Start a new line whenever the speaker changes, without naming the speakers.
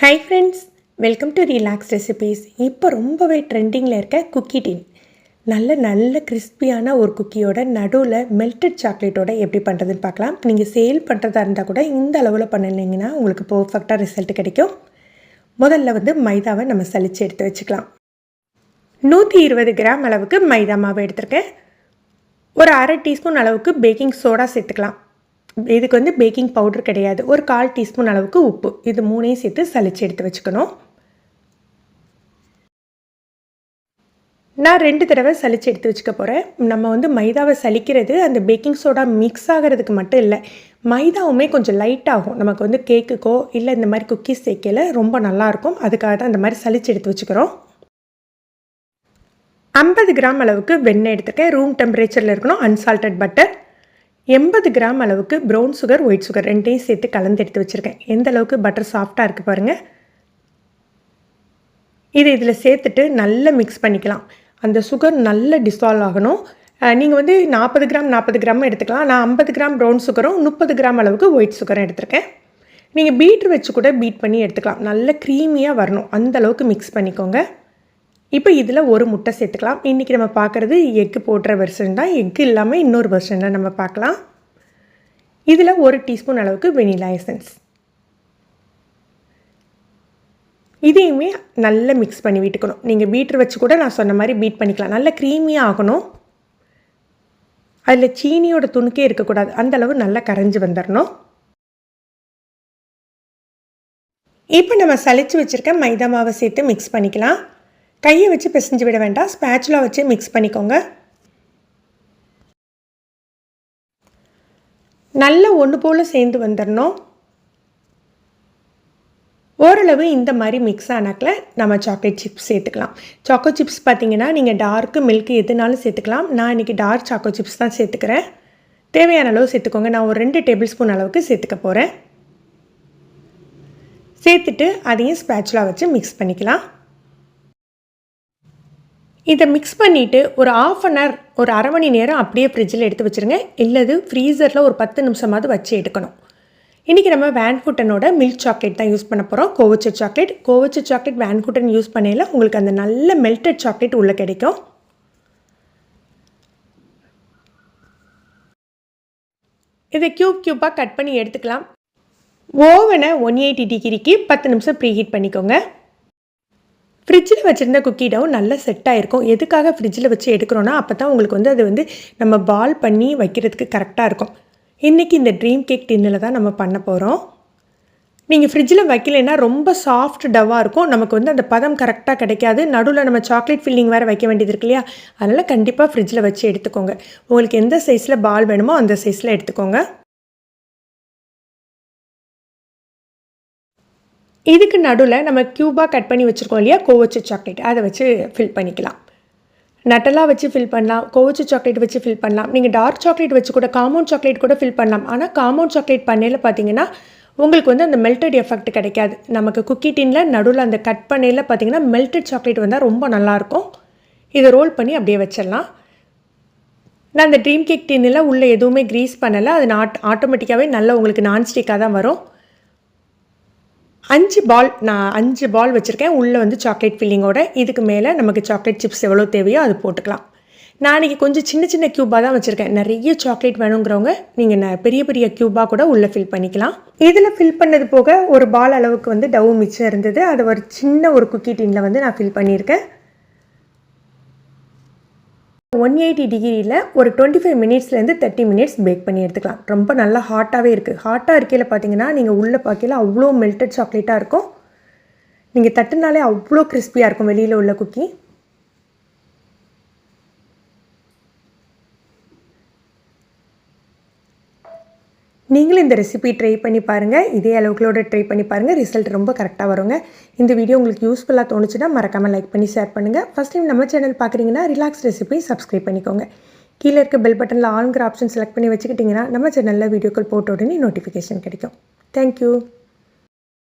Hi friends, welcome to Relax Recipes. இப்போ ரொம்பவே ட்ரெண்டிங்கில் இருக்க குக்கி டின் நல்ல கிறிஸ்பியான ஒரு குக்கியோட நடுவில் மெல்டட் சாக்லேட்டோட எப்படி பண்ணுறதுன்னு பார்க்கலாம். நீங்கள் சேல் பண்ணுறதா இருந்தால் கூட இந்த அளவில் பண்ணினீங்கன்னா உங்களுக்கு பர்ஃபெக்டாக ரிசல்ட் கிடைக்கும். முதல்ல மைதாவை நம்ம சலிச்சு எடுத்து வச்சுக்கலாம். 120 கிராம் அளவுக்கு மைதா மாவு எடுத்திருக்கேன். ஒரு அரை டீஸ்பூன் அளவுக்கு பேக்கிங் சோடா சேர்த்துக்கலாம். இதுக்கு பேக்கிங் பவுடர் கிடையாது. ஒரு 1/4 டீஸ்பூன் அளவுக்கு உப்பு, இது மூணையும் சேர்த்து சலிச்சு எடுத்து வச்சுக்கணும். நான் 2 தடவை சலிச்சு எடுத்து வச்சுக்க போகிறேன். நம்ம மைதாவை சலிக்கிறது அந்த பேக்கிங் சோடா மிக்ஸ் ஆகிறதுக்கு மட்டும் இல்லை, மைதாவுமே கொஞ்சம் லைட் ஆகும். நமக்கு கேக்குக்கோ இல்லை இந்த மாதிரி குக்கீஸ் சேர்க்கையில் ரொம்ப நல்லாயிருக்கும். அதுக்காக தான் இந்த மாதிரி சலிச்சு எடுத்து வச்சுக்கிறோம். 50 கிராம் அளவுக்கு வெண்ணெய் எடுத்துருக்கேன். ரூம் டெம்பரேச்சரில் இருக்கணும். Unsalted butter. 80 கிராம் அளவுக்கு ப்ரௌன் சுகர், ஒயிட் சுகர் ரெண்டையும் சேர்த்து கலந்து எடுத்து வச்சுருக்கேன். எந்த அளவுக்கு பட்டர் சாஃப்டாக இருக்குது பாருங்கள். இதில் சேர்த்துட்டு நல்லா மிக்ஸ் பண்ணிக்கலாம். அந்த சுகர் நல்லா டிசால்வ் ஆகணும். நீங்கள் 40 கிராம் எடுத்துக்கலாம். நான் 50 கிராம் ப்ரௌன் சுகரும் 30 கிராம் அளவுக்கு ஒயிட் சுகரும் எடுத்துருக்கேன். நீங்கள் பீட்ரு வச்சு கூட பீட் பண்ணி எடுத்துக்கலாம். நல்ல க்ரீமியாக வரணும், அந்த அளவுக்கு மிக்ஸ் பண்ணிக்கோங்க. இப்போ இதில் ஒரு முட்டை சேர்த்துக்கலாம். இன்றைக்கி நம்ம பார்க்குறது எக்கு போடுற வெர்ஷன் தான். எக்கு இல்லாமல் இன்னொரு வெர்ஷனில் நம்ம பார்க்கலாம். இதில் 1 டீஸ்பூன் அளவுக்கு வெனிலா எசன்ஸ். இதையுமே நல்லா மிக்ஸ் பண்ணி விட்டுக்கணும். நீங்கள் பீட்ரு வச்சு கூட நான் சொன்ன மாதிரி பீட் பண்ணிக்கலாம். நல்ல க்ரீமியாக ஆகணும். அதில் சீனியோட துணுக்கே இருக்கக்கூடாது, அந்தளவு நல்லா கரைஞ்சி வந்துடணும். இப்போ நம்ம சலிச்சு வச்சுருக்க மைதா மாவை சேர்த்து மிக்ஸ் பண்ணிக்கலாம். கையை வச்சு பிசைஞ்சு விட வேண்டாம், ஸ்பேச்சுலா வச்சு மிக்ஸ் பண்ணிக்கோங்க. நல்லா ஒன்று போல் சேர்ந்து வந்துடணும். ஓரளவு இந்த மாதிரி மிக்ஸ் ஆனாக்கில் நம்ம சாக்லேட் சிப்ஸ் சேர்த்துக்கலாம். சாக்கோ சிப்ஸ் பார்த்திங்கன்னா நீங்கள் டார்க்கு மில்க்கு எதுனாலும் சேர்த்துக்கலாம். நான் இன்றைக்கி டார்க் சாக்கோ சிப்ஸ் தான் சேர்த்துக்கிறேன். தேவையான அளவு சேர்த்துக்கோங்க. நான் ஒரு 2 டேபிள் ஸ்பூன் அளவுக்கு சேர்த்துக்க போகிறேன். சேர்த்துட்டு அதையும் ஸ்பேச்சுலா வச்சு மிக்ஸ் பண்ணிக்கலாம். இதை மிக்ஸ் பண்ணிவிட்டு ஒரு 1/2 hour, ஒரு அரை மணி நேரம் அப்படியே ஃப்ரிட்ஜில் எடுத்து வச்சுருங்க. இல்லது ஃப்ரீசரில் ஒரு 10 நிமிஷமாவது வச்சு எடுக்கணும். இன்றைக்கி நம்ம வேன் ஹூட்டனோட மில்க் சாக்லேட் தான் யூஸ் பண்ண போகிறோம். கோவச்ச சாக்லேட் வேன் ஹூட்டன் யூஸ் பண்ணையில் உங்களுக்கு அந்த நல்ல மெல்டட் சாக்லேட் உள்ளே கிடைக்கும். இதை க்யூபாக கட் பண்ணி எடுத்துக்கலாம். ஓவனை 180 டிகிரிக்கு 10 நிமிஷம் ப்ரீஹீட் பண்ணிக்கோங்க. ஃப்ரிட்ஜில் வச்சுருந்த குக்கி டவ் நல்லா செட் ஆகிருக்கும். எதுக்காக ஃப்ரிட்ஜில் வச்சு எடுக்கிறோன்னா அப்போ தான் உங்களுக்கு அது நம்ம பால் பண்ணி வைக்கிறதுக்கு கரெக்டாக இருக்கும். இன்றைக்கி இந்த ட்ரீம் கேக் டின்னில் தான் நம்ம பண்ண போகிறோம். நீங்கள் ஃப்ரிட்ஜில் வைக்கலைன்னா ரொம்ப சாஃப்ட் டவ்வாக இருக்கும். நமக்கு அந்த பதம் கரெக்டாக கிடைக்காது. நடுவில் நம்ம சாக்லேட் ஃபில்லிங் வேறு வைக்க வேண்டியது இருக்கு இல்லையா, அதனால் கண்டிப்பாக ஃப்ரிட்ஜில் வச்சு எடுத்துக்கோங்க. உங்களுக்கு எந்த சைஸில் பால் வேணுமோ அந்த சைஸில் எடுத்துக்கோங்க. இதுக்கு நடுவில் நம்ம க்யூபாக கட் பண்ணி வச்சுருக்கோம் இல்லையா கோவச்ச சாக்லேட், அதை வச்சு ஃபில் பண்ணிக்கலாம். நட்டலாக வச்சு ஃபில் பண்ணலாம், கோவச்ச சாக்லேட் வச்சு ஃபில் பண்ணலாம். நீங்கள் டார்க் சாக்லேட் வச்சு கூட காம்பவுண்ட் சாக்லேட் கூட ஃபில் பண்ணலாம். ஆனால் காம்பவுண்ட் சாக்லேட் பண்ணையில் பார்த்தீங்கன்னா உங்களுக்கு அந்த மெல்டட் எஃபெக்ட் கிடைக்காது. நமக்கு குக்கி டின்னில் நடுவில் அந்த கட் பண்ணையில் பார்த்தீங்கன்னா மெல்டட் சாக்லேட் வந்தால் ரொம்ப நல்லாயிருக்கும். இதை ரோல் பண்ணி அப்படியே வச்சிடலாம். நான் அந்த ட்ரீம் கேக் டின்னில் உள்ளே எதுவுமே க்ரீஸ் பண்ணலை. அது ஆட்டோமேட்டிக்காகவே நல்லா உங்களுக்கு நான்ஸ்டிக்காக தான் வரும். 5 பால் வச்சுருக்கேன். உள்ளே சாக்லேட் ஃபில்லிங்கோட. இதுக்கு மேலே நமக்கு சாக்லேட் சிப்ஸ் எவ்வளோ தேவையோ அது போட்டுக்கலாம். நான் இன்றைக்கி கொஞ்சம் சின்ன க்யூபாக தான் வச்சுருக்கேன். நிறைய சாக்லேட் வேணுங்கிறவங்க நீங்கள் பெரிய க்யூபாக கூட உள்ளே ஃபில் பண்ணிக்கலாம். இதில் ஃபில் பண்ணது போக ஒரு பால் அளவுக்கு டவ் மிச்சம் இருந்தது. அதை ஒரு சின்ன ஒரு குக்கி டின்னில் நான் ஃபில் பண்ணியிருக்கேன். 180 டிகிரியில் ஒரு 25 மினிட்ஸ்லேருந்து 30 மினிட்ஸ் பேக் பண்ணி எடுத்துக்கலாம். ரொம்ப நல்லா ஹாட்டாகவே இருக்குது. ஹாட்டாக இருக்கையில் பார்த்தீங்கன்னா நீங்கள் உள்ளே பார்க்கையில் அவ்வளோ மெல்டட் சாக்லேட்டாக இருக்கும். நீங்கள் தட்டுனாலே அவ்வளோ கிறிஸ்பியாக இருக்கும் வெளியில் உள்ள குக்கி. நீங்களும் இந்த ரெசிபி ட்ரை பண்ணி பாருங்கள். இதே அளவுகளோட ட்ரை பண்ணி பாருங்கள். ரிசல்ட் ரொம்ப கரெக்டாக வருங்க. இந்த வீடியோ உங்களுக்கு யூஸ்ஃபுல்லாக தோணுச்சுன்னா மறக்காமல் லைக் பண்ணி ஷேர் பண்ணுங்கள். ஃபஸ்ட் டைம் நம்ம சேனல் பார்க்குறீங்கன்னா ரிலாக்ஸ் ரெசிபி சப்ஸ்கிரைப் பண்ணிக்கோங்க. கீழே இருக்க பெல் பட்டனில் ஆல்ங்கிற ஆப்ஷன் செலக்ட் பண்ணி வச்சுக்கிட்டிங்கன்னா நம்ம சேனலில் வீடியோக்கள் போட்ட உடனே நோட்டிஃபிகேஷன் கிடைக்கும். தேங்க்யூ.